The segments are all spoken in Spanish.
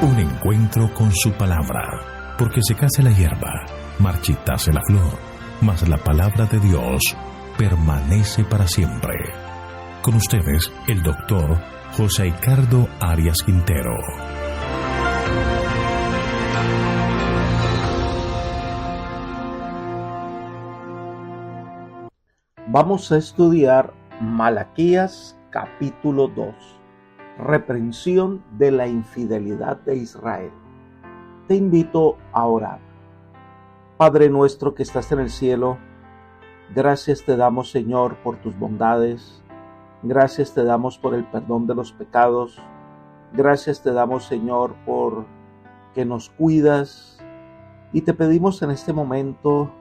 Un encuentro con su palabra, porque secase la hierba, marchitase la flor, mas la palabra de Dios permanece para siempre. Con ustedes, el doctor José Ricardo Arias Quintero. Vamos a estudiar Malaquías capítulo 2, reprensión de la infidelidad de Israel. Te invito a orar. Padre nuestro que estás en el cielo, gracias te damos, Señor, por tus bondades. Gracias te damos por el perdón de los pecados. Gracias te damos, Señor, por que nos cuidas. Y te pedimos en este momento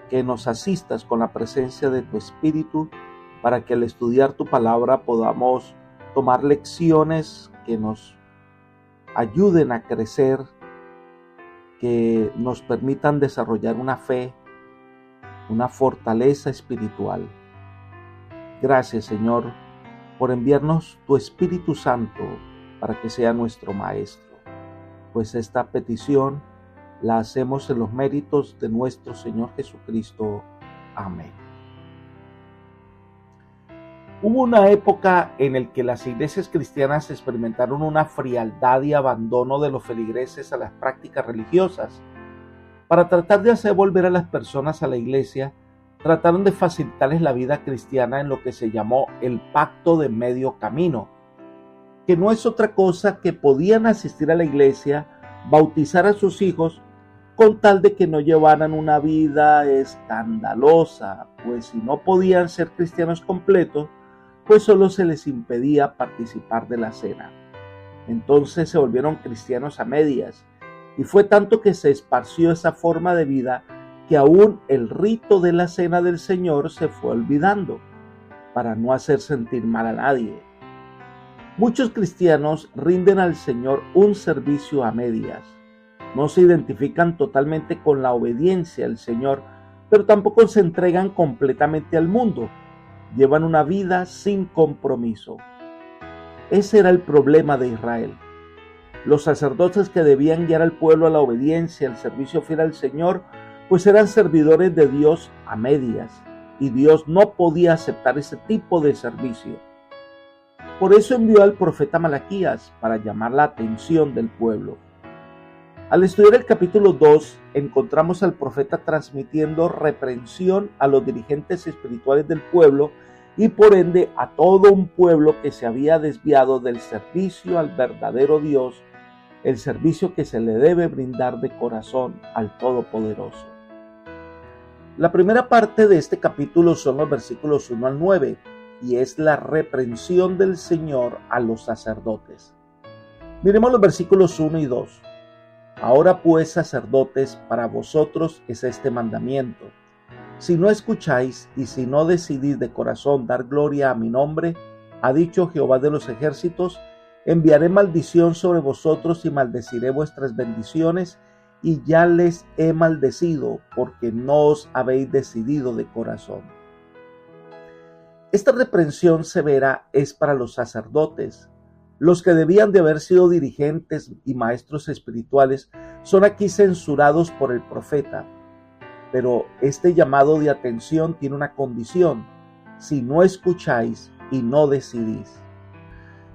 que nos asistas con la presencia de tu Espíritu para que al estudiar tu palabra podamos tomar lecciones que nos ayuden a crecer, que nos permitan desarrollar una fe, una fortaleza espiritual. Gracias, Señor, por enviarnos tu Espíritu Santo para que sea nuestro Maestro, pues esta petición la hacemos en los méritos de nuestro Señor Jesucristo. Amén. Hubo una época en la que las iglesias cristianas experimentaron una frialdad y abandono de los feligreses a las prácticas religiosas. Para tratar de hacer volver a las personas a la iglesia, trataron de facilitarles la vida cristiana en lo que se llamó el pacto de medio camino, que no es otra cosa que podían asistir a la iglesia, bautizar a sus hijos, con tal de que no llevaran una vida escandalosa, pues si no podían ser cristianos completos, pues solo se les impedía participar de la cena. Entonces se volvieron cristianos a medias, y fue tanto que se esparció esa forma de vida que aún el rito de la cena del Señor se fue olvidando, para no hacer sentir mal a nadie. Muchos cristianos rinden al Señor un servicio a medias. No se identifican totalmente con la obediencia al Señor, pero tampoco se entregan completamente al mundo. Llevan una vida sin compromiso. Ese era el problema de Israel. Los sacerdotes que debían guiar al pueblo a la obediencia, al servicio fiel al Señor, pues eran servidores de Dios a medias, y Dios no podía aceptar ese tipo de servicio. Por eso envió al profeta Malaquías para llamar la atención del pueblo. Al estudiar el capítulo 2, encontramos al profeta transmitiendo reprensión a los dirigentes espirituales del pueblo y por ende a todo un pueblo que se había desviado del servicio al verdadero Dios, el servicio que se le debe brindar de corazón al Todopoderoso. La primera parte de este capítulo son los versículos 1 al 9 y es la reprensión del Señor a los sacerdotes. Miremos los versículos 1 y 2. Ahora pues, sacerdotes, para vosotros es este mandamiento. Si no escucháis y si no decidís de corazón dar gloria a mi nombre, ha dicho Jehová de los ejércitos, enviaré maldición sobre vosotros y maldeciré vuestras bendiciones, y ya les he maldecido, porque no os habéis decidido de corazón. Esta reprensión severa es para los sacerdotes. Los que debían de haber sido dirigentes y maestros espirituales son aquí censurados por el profeta. Pero este llamado de atención tiene una condición: si no escucháis y no decidís.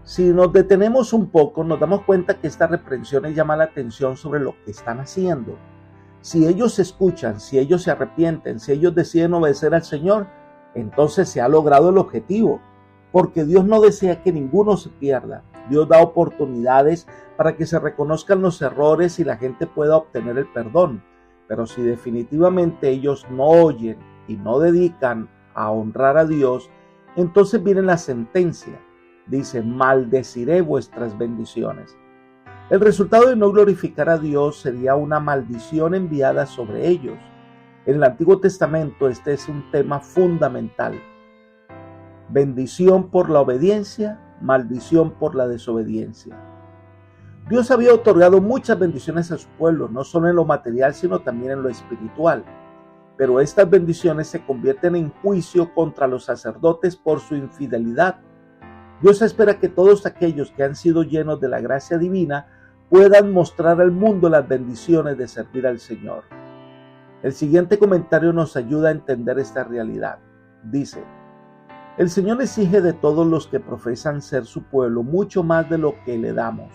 Si nos detenemos un poco, nos damos cuenta que esta reprensión llama la atención sobre lo que están haciendo. Si ellos escuchan, si ellos se arrepienten, si ellos deciden obedecer al Señor, entonces se ha logrado el objetivo, porque Dios no desea que ninguno se pierda. Dios da oportunidades para que se reconozcan los errores y la gente pueda obtener el perdón. Pero si definitivamente ellos no oyen y no dedican a honrar a Dios, entonces viene la sentencia. Dice, maldeciré vuestras bendiciones. El resultado de no glorificar a Dios sería una maldición enviada sobre ellos. En el Antiguo Testamento este es un tema fundamental. Bendición por la obediencia, maldición por la desobediencia. Dios había otorgado muchas bendiciones a su pueblo, no solo en lo material, sino también en lo espiritual. Pero estas bendiciones se convierten en juicio contra los sacerdotes por su infidelidad. Dios espera que todos aquellos que han sido llenos de la gracia divina puedan mostrar al mundo las bendiciones de servir al Señor. El siguiente comentario nos ayuda a entender esta realidad. Dice: el Señor exige de todos los que profesan ser su pueblo mucho más de lo que le damos.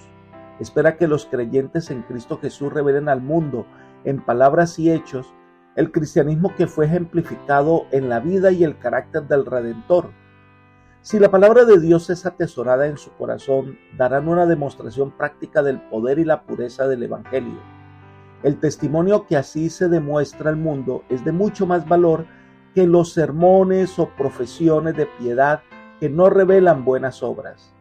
Espera que los creyentes en Cristo Jesús revelen al mundo, en palabras y hechos, el cristianismo que fue ejemplificado en la vida y el carácter del Redentor. Si la palabra de Dios es atesorada en su corazón, darán una demostración práctica del poder y la pureza del Evangelio. El testimonio que así se demuestra al mundo es de mucho más valor que los sermones o profesiones de piedad que no revelan buenas obras.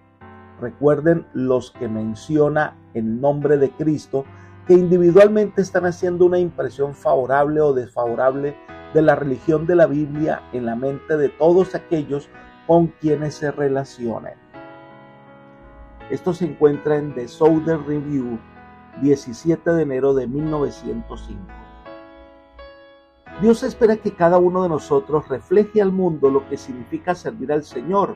Recuerden los que menciona en nombre de Cristo, que individualmente están haciendo una impresión favorable o desfavorable de la religión de la Biblia en la mente de todos aquellos con quienes se relacionen. Esto se encuentra en The Southern Review, 17 de enero de 1905. Dios espera que cada uno de nosotros refleje al mundo lo que significa servir al Señor,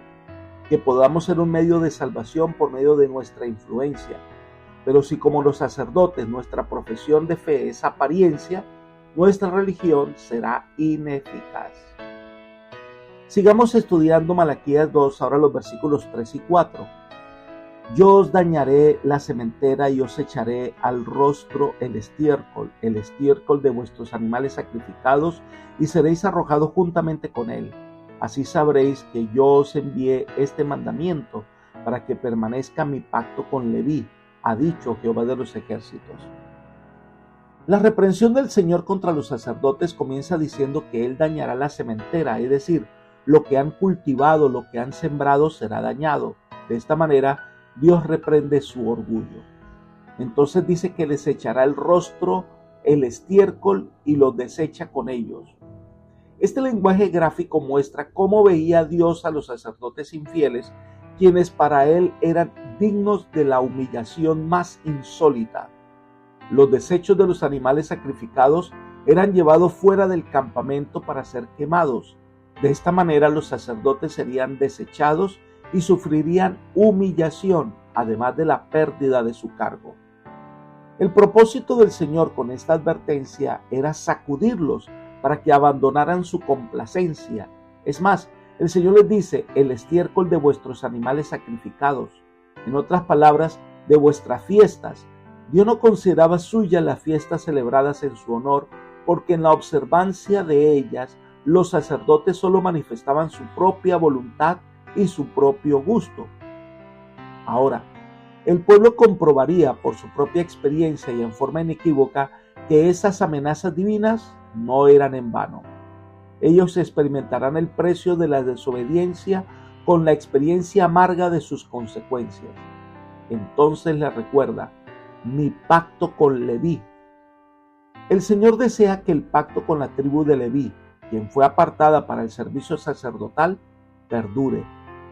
que podamos ser un medio de salvación por medio de nuestra influencia. Pero si como los sacerdotes nuestra profesión de fe es apariencia, nuestra religión será ineficaz. Sigamos estudiando Malaquías 2, ahora los versículos 3 y 4. Yo os dañaré la sementera y os echaré al rostro el estiércol de vuestros animales sacrificados, y seréis arrojados juntamente con él. Así sabréis que yo os envié este mandamiento para que permanezca mi pacto con Leví, ha dicho Jehová de los ejércitos. La reprensión del Señor contra los sacerdotes comienza diciendo que Él dañará la sementera, es decir, lo que han cultivado, lo que han sembrado será dañado. De esta manera, Dios reprende su orgullo. Entonces dice que les echará el rostro, el estiércol y los desecha con ellos. Este lenguaje gráfico muestra cómo veía Dios a los sacerdotes infieles, quienes para Él eran dignos de la humillación más insólita. Los desechos de los animales sacrificados eran llevados fuera del campamento para ser quemados. De esta manera los sacerdotes serían desechados y sufrirían humillación, además de la pérdida de su cargo. El propósito del Señor con esta advertencia era sacudirlos para que abandonaran su complacencia. Es más, el Señor les dice: el estiércol de vuestros animales sacrificados. En otras palabras, de vuestras fiestas. Dios no consideraba suyas las fiestas celebradas en su honor, porque en la observancia de ellas los sacerdotes solo manifestaban su propia voluntad y su propio gusto. Ahora, el pueblo comprobaría por su propia experiencia y en forma inequívoca que esas amenazas divinas no eran en vano. Ellos experimentarán el precio de la desobediencia con la experiencia amarga de sus consecuencias. Entonces les recuerda: mi pacto con Leví. El Señor desea que el pacto con la tribu de Leví, quien fue apartada para el servicio sacerdotal, perdure,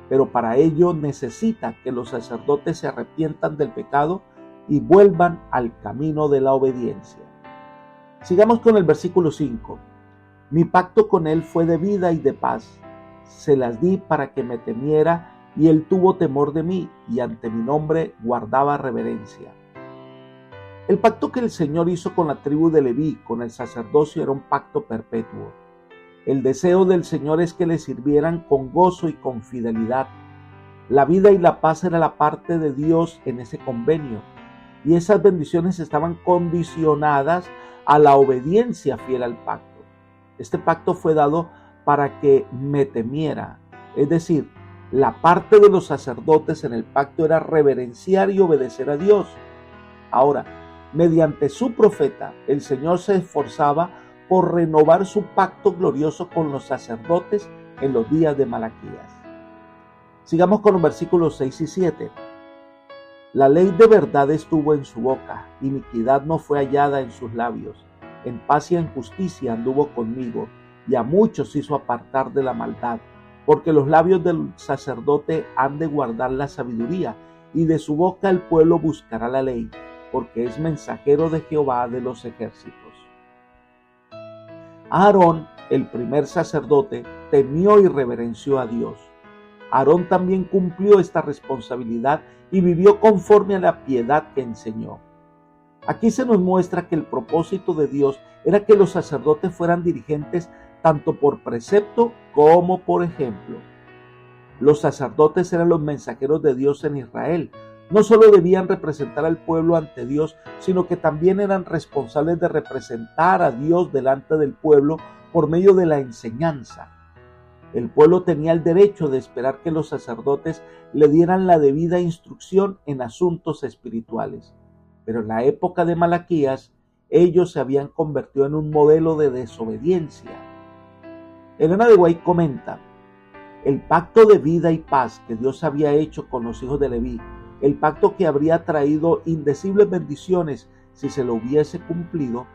pero para ello necesita que los sacerdotes se arrepientan del pecado y vuelvan al camino de la obediencia. Sigamos con el versículo 5. Mi pacto con él fue de vida y de paz. Se las di para que me temiera, y él tuvo temor de mí, y ante mi nombre guardaba reverencia. El pacto que el Señor hizo con la tribu de Leví, con el sacerdocio, era un pacto perpetuo. El deseo del Señor es que le sirvieran con gozo y con fidelidad. La vida y la paz era la parte de Dios en ese convenio, y esas bendiciones estaban condicionadas a la obediencia fiel al pacto. Este pacto fue dado para que me temiera, es decir, la parte de los sacerdotes en el pacto era reverenciar y obedecer a Dios. Ahora, mediante su profeta, el Señor se esforzaba por renovar su pacto glorioso con los sacerdotes en los días de Malaquías. Sigamos con los versículos 6 y 7. La ley de verdad estuvo en su boca, iniquidad no fue hallada en sus labios. En paz y en justicia anduvo conmigo, y a muchos hizo apartar de la maldad, porque los labios del sacerdote han de guardar la sabiduría, y de su boca el pueblo buscará la ley, porque es mensajero de Jehová de los ejércitos. Aarón, el primer sacerdote, temió y reverenció a Dios. Aarón también cumplió esta responsabilidad y vivió conforme a la piedad que enseñó. Aquí se nos muestra que el propósito de Dios era que los sacerdotes fueran dirigentes tanto por precepto como por ejemplo. Los sacerdotes eran los mensajeros de Dios en Israel. No solo debían representar al pueblo ante Dios, sino que también eran responsables de representar a Dios delante del pueblo por medio de la enseñanza. El pueblo tenía el derecho de esperar que los sacerdotes le dieran la debida instrucción en asuntos espirituales. Pero en la época de Malaquías, ellos se habían convertido en un modelo de desobediencia. Elena de White comenta: el pacto de vida y paz que Dios había hecho con los hijos de Leví, el pacto que habría traído indecibles bendiciones si se lo hubiese cumplido,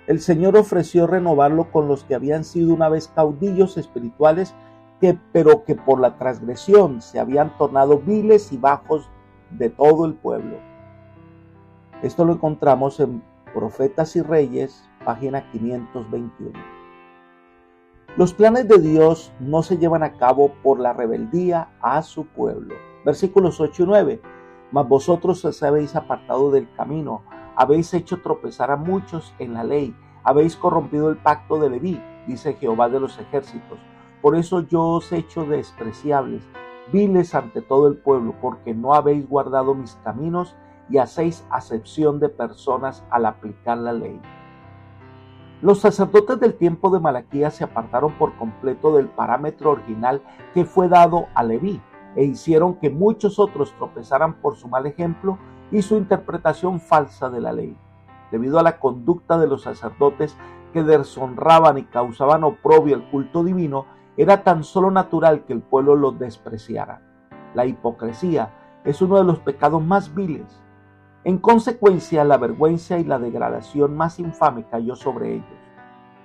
el Señor ofreció renovarlo con los que habían sido una vez caudillos espirituales, pero que por la transgresión se habían tornado viles y bajos de todo el pueblo. Esto lo encontramos en Profetas y Reyes, página 521. Los planes de Dios no se llevan a cabo por la rebeldía a su pueblo. Versículos 8 y 9. Mas vosotros os habéis apartado del camino, habéis hecho tropezar a muchos en la ley, habéis corrompido el pacto de Leví, dice Jehová de los ejércitos. Por eso yo os he hecho despreciables, viles ante todo el pueblo, porque no habéis guardado mis caminos y hacéis acepción de personas al aplicar la ley. Los sacerdotes del tiempo de Malaquías se apartaron por completo del parámetro original que fue dado a Leví e hicieron que muchos otros tropezaran por su mal ejemplo y su interpretación falsa de la ley. Debido a la conducta de los sacerdotes que deshonraban y causaban oprobio al culto divino, era tan solo natural que el pueblo los despreciara. La hipocresía es uno de los pecados más viles. En consecuencia, la vergüenza y la degradación más infame cayó sobre ellos.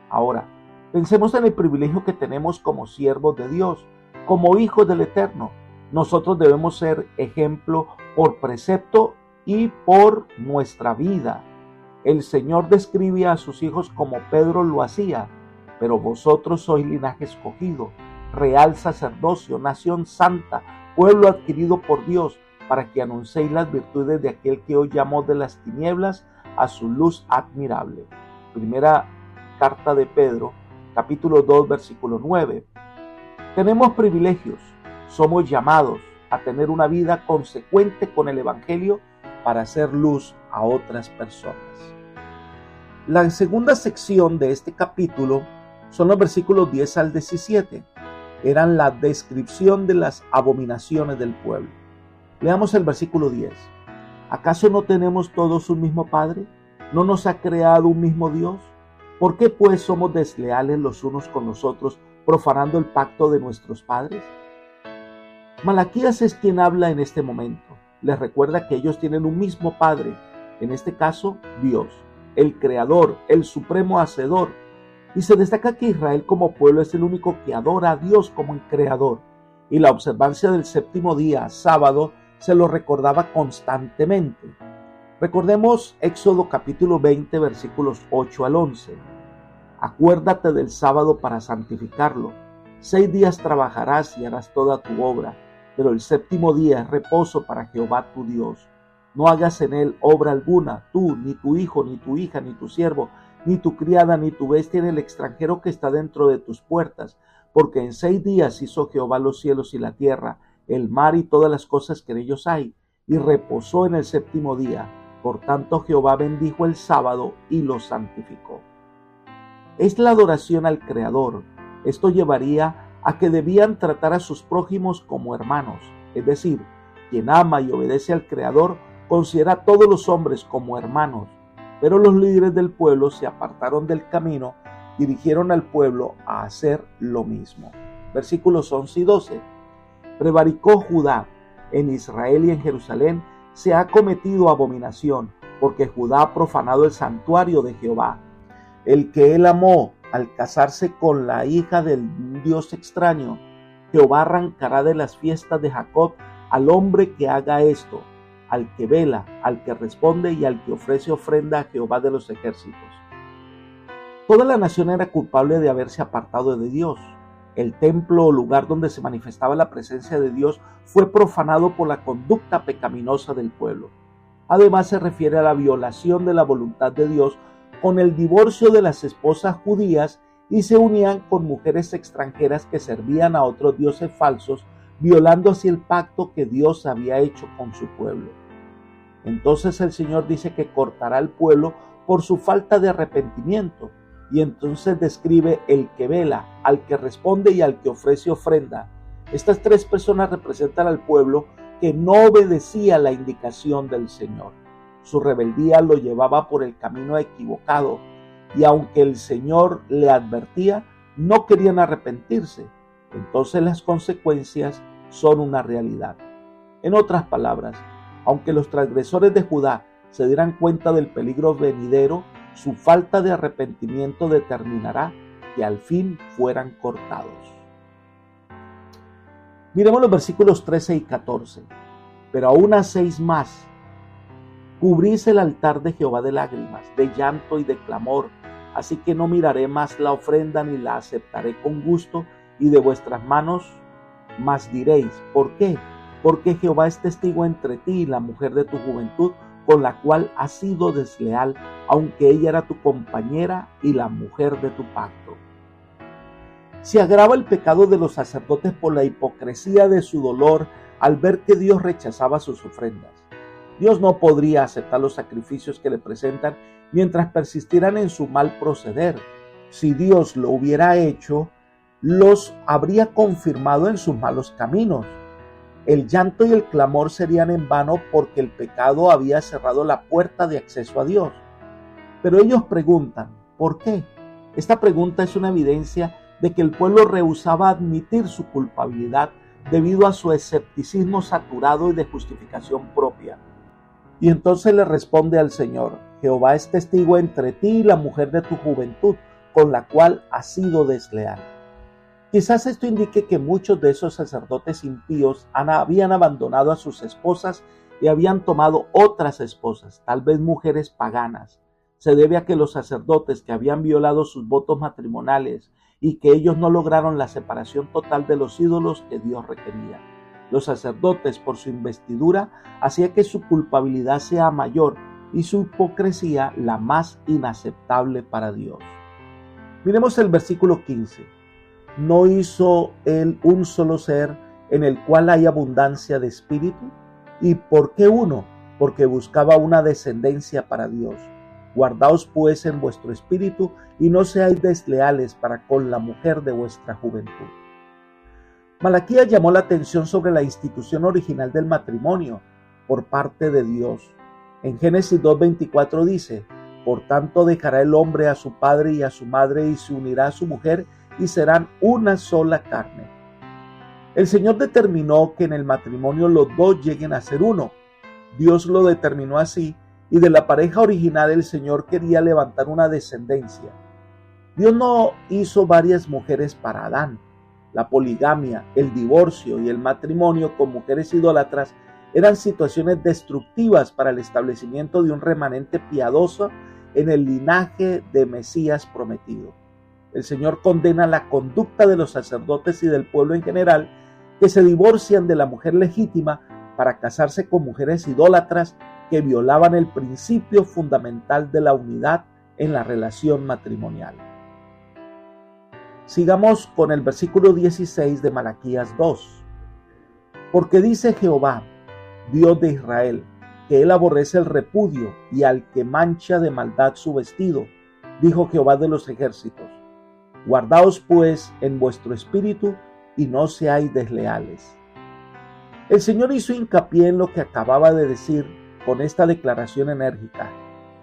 Ahora, pensemos en el privilegio que tenemos como siervos de Dios, como hijos del Eterno. Nosotros debemos ser ejemplo por precepto y por nuestra vida. El Señor describe a sus hijos como Pedro lo hacía: pero vosotros sois linaje escogido, real sacerdocio, nación santa, pueblo adquirido por Dios, para que anunciéis las virtudes de aquel que os llamó de las tinieblas a su luz admirable. Primera carta de Pedro, capítulo 2, versículo 9. Tenemos privilegios, somos llamados a tener una vida consecuente con el Evangelio para hacer luz a otras personas. La segunda sección de este capítulo son los versículos 10 al 17. Eran la descripción de las abominaciones del pueblo. Leamos el versículo 10. ¿Acaso no tenemos todos un mismo Padre? ¿No nos ha creado un mismo Dios? ¿Por qué pues somos desleales los unos con los otros, profanando el pacto de nuestros padres? Malaquías es quien habla en este momento. Les recuerda que ellos tienen un mismo Padre, en este caso Dios, el Creador, el Supremo Hacedor. Y se destaca que Israel como pueblo es el único que adora a Dios como el Creador. Y la observancia del séptimo día, sábado, se lo recordaba constantemente. Recordemos Éxodo capítulo 20, versículos 8 al 11. Acuérdate del sábado para santificarlo. 6 días trabajarás y harás toda tu obra, pero el séptimo día es reposo para Jehová tu Dios. No hagas en él obra alguna, tú, ni tu hijo, ni tu hija, ni tu siervo, ni tu criada, ni tu bestia, ni el extranjero que está dentro de tus puertas, porque en 6 días hizo Jehová los cielos y la tierra, el mar y todas las cosas que en ellos hay, y reposó en el séptimo día. Por tanto Jehová bendijo el sábado y lo santificó. Es la adoración al Creador. Esto llevaría a que debían tratar a sus prójimos como hermanos, es decir, quien ama y obedece al Creador considera a todos los hombres como hermanos. Pero los líderes del pueblo se apartaron del camino, dirigieron al pueblo a hacer lo mismo. Versículos 11 y 12. Prevaricó Judá, en Israel y en Jerusalén se ha cometido abominación, porque Judá ha profanado el santuario de Jehová, el que él amó, al casarse con la hija del Dios extraño. Jehová arrancará de las fiestas de Jacob al hombre que haga esto, al que vela, al que responde y al que ofrece ofrenda a Jehová de los ejércitos. Toda la nación era culpable de haberse apartado de Dios. El templo o lugar donde se manifestaba la presencia de Dios fue profanado por la conducta pecaminosa del pueblo. Además, se refiere a la violación de la voluntad de Dios con el divorcio de las esposas judías y se unían con mujeres extranjeras que servían a otros dioses falsos, violando así el pacto que Dios había hecho con su pueblo. Entonces el Señor dice que cortará al pueblo por su falta de arrepentimiento, y entonces describe el que vela, al que responde y al que ofrece ofrenda. Estas tres personas representan al pueblo que no obedecía la indicación del Señor. Su rebeldía lo llevaba por el camino equivocado, y aunque el Señor le advertía, no querían arrepentirse. Entonces las consecuencias son una realidad. En otras palabras, aunque los transgresores de Judá se dieran cuenta del peligro venidero, su falta de arrepentimiento determinará que al fin fueran cortados. Miremos los versículos 13 y 14. Pero aún hacéis más. Cubrís el altar de Jehová de lágrimas, de llanto y de clamor. Así que no miraré más la ofrenda ni la aceptaré con gusto, y de vuestras manos más diréis. ¿Por qué? Porque Jehová es testigo entre ti y la mujer de tu juventud, con la cual has sido desleal, aunque ella era tu compañera y la mujer de tu pacto. Se agrava el pecado de los sacerdotes por la hipocresía de su dolor al ver que Dios rechazaba sus ofrendas. Dios no podría aceptar los sacrificios que le presentan mientras persistieran en su mal proceder. Si Dios lo hubiera hecho, los habría confirmado en sus malos caminos. El llanto y el clamor serían en vano porque el pecado había cerrado la puerta de acceso a Dios. Pero ellos preguntan, ¿por qué? Esta pregunta es una evidencia de que el pueblo rehusaba admitir su culpabilidad debido a su escepticismo saturado y de justificación propia. Y entonces le responde al Señor, Jehová es testigo entre ti y la mujer de tu juventud, con la cual has sido desleal. Quizás esto indique que muchos de esos sacerdotes impíos habían abandonado a sus esposas y habían tomado otras esposas, tal vez mujeres paganas. Se debe a que los sacerdotes que habían violado sus votos matrimoniales y que ellos no lograron la separación total de los ídolos que Dios requería. Los sacerdotes, por su investidura, hacían que su culpabilidad sea mayor y su hipocresía la más inaceptable para Dios. Miremos el versículo 15. ¿No hizo él un solo ser en el cual hay abundancia de espíritu? ¿Y por qué uno? Porque buscaba una descendencia para Dios. Guardaos pues en vuestro espíritu y no seáis desleales para con la mujer de vuestra juventud. Malaquías llamó la atención sobre la institución original del matrimonio por parte de Dios. En Génesis 2:24 dice, por tanto dejará el hombre a su padre y a su madre y se unirá a su mujer y serán una sola carne. El Señor determinó que en el matrimonio los dos lleguen a ser uno. Dios lo determinó así y de la pareja original el Señor quería levantar una descendencia. Dios no hizo varias mujeres para Adán. La poligamia, el divorcio y el matrimonio con mujeres idólatras eran situaciones destructivas para el establecimiento de un remanente piadoso en el linaje de Mesías prometido. El Señor condena la conducta de los sacerdotes y del pueblo en general que se divorcian de la mujer legítima para casarse con mujeres idólatras que violaban el principio fundamental de la unidad en la relación matrimonial. Sigamos con el versículo 16 de Malaquías 2. Porque dice Jehová, Dios de Israel, que él aborrece el repudio y al que mancha de maldad su vestido, dijo Jehová de los ejércitos. Guardaos pues en vuestro espíritu y no seáis desleales. El Señor hizo hincapié en lo que acababa de decir con esta declaración enérgica.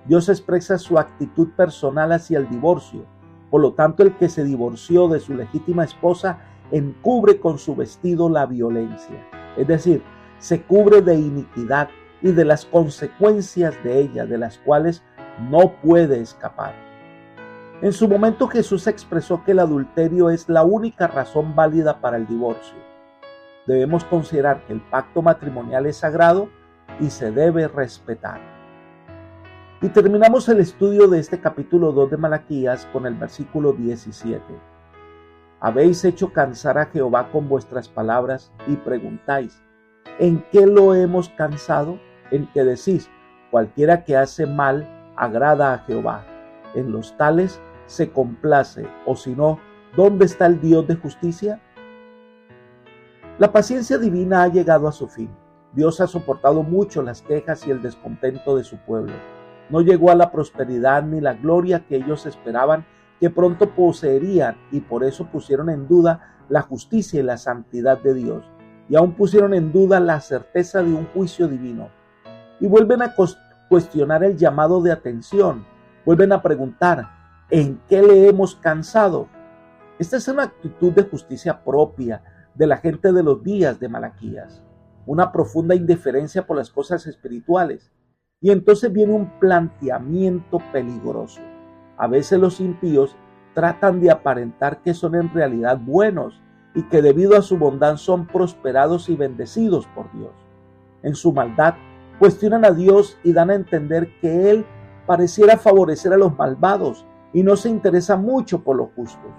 Dios expresa su actitud personal hacia el divorcio. Por lo tanto, el que se divorció de su legítima esposa encubre con su vestido la violencia. Es decir, se cubre de iniquidad y de las consecuencias de ella, de las cuales no puede escapar. En su momento Jesús expresó que el adulterio es la única razón válida para el divorcio. Debemos considerar que el pacto matrimonial es sagrado y se debe respetar. Y terminamos el estudio de este capítulo 2 de Malaquías con el versículo 17. Habéis hecho cansar a Jehová con vuestras palabras y preguntáis, ¿en qué lo hemos cansado? En que decís, cualquiera que hace mal agrada a Jehová. En los tales se complace, o si no, ¿dónde está el Dios de justicia? La paciencia divina ha llegado a su fin. Dios ha soportado mucho las quejas y el descontento de su pueblo. No llegó a la prosperidad ni la gloria que ellos esperaban que pronto poseerían, y por eso pusieron en duda la justicia y la santidad de Dios, y aún pusieron en duda la certeza de un juicio divino. Y vuelven a cuestionar el llamado de atención, vuelven a preguntar, ¿en qué le hemos cansado? Esta es una actitud de justicia propia de la gente de los días de Malaquías, una profunda indiferencia por las cosas espirituales. Y entonces viene un planteamiento peligroso. A veces los impíos tratan de aparentar que son en realidad buenos y que debido a su bondad son prosperados y bendecidos por Dios. En su maldad cuestionan a Dios y dan a entender que Él pareciera favorecer a los malvados y no se interesa mucho por los justos.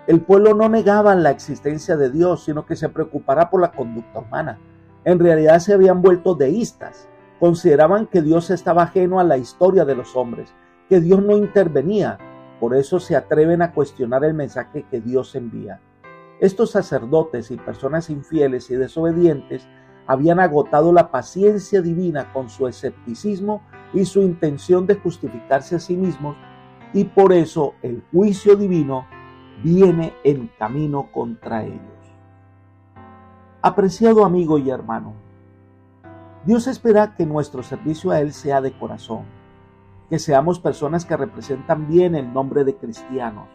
El pueblo no negaba la existencia de Dios, sino que se preocupara por la conducta humana. En realidad se habían vuelto deístas. Consideraban que Dios estaba ajeno a la historia de los hombres, que Dios no intervenía. Por eso se atreven a cuestionar el mensaje que Dios envía. Estos sacerdotes y personas infieles y desobedientes habían agotado la paciencia divina con su escepticismo y su intención de justificarse a sí mismos, y por eso el juicio divino viene en camino contra ellos. Apreciado amigo y hermano, Dios espera que nuestro servicio a Él sea de corazón, que seamos personas que representan bien el nombre de cristianos,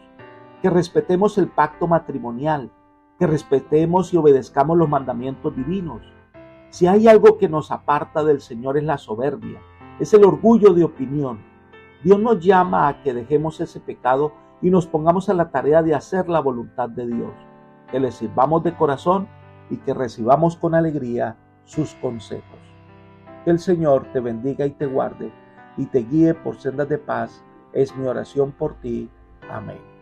que respetemos el pacto matrimonial, que respetemos y obedezcamos los mandamientos divinos. Si hay algo que nos aparta del Señor es la soberbia, es el orgullo de opinión. Dios nos llama a que dejemos ese pecado y nos pongamos a la tarea de hacer la voluntad de Dios, que le sirvamos de corazón y que recibamos con alegría sus consejos. Que el Señor te bendiga y te guarde y te guíe por sendas de paz, es mi oración por ti. Amén.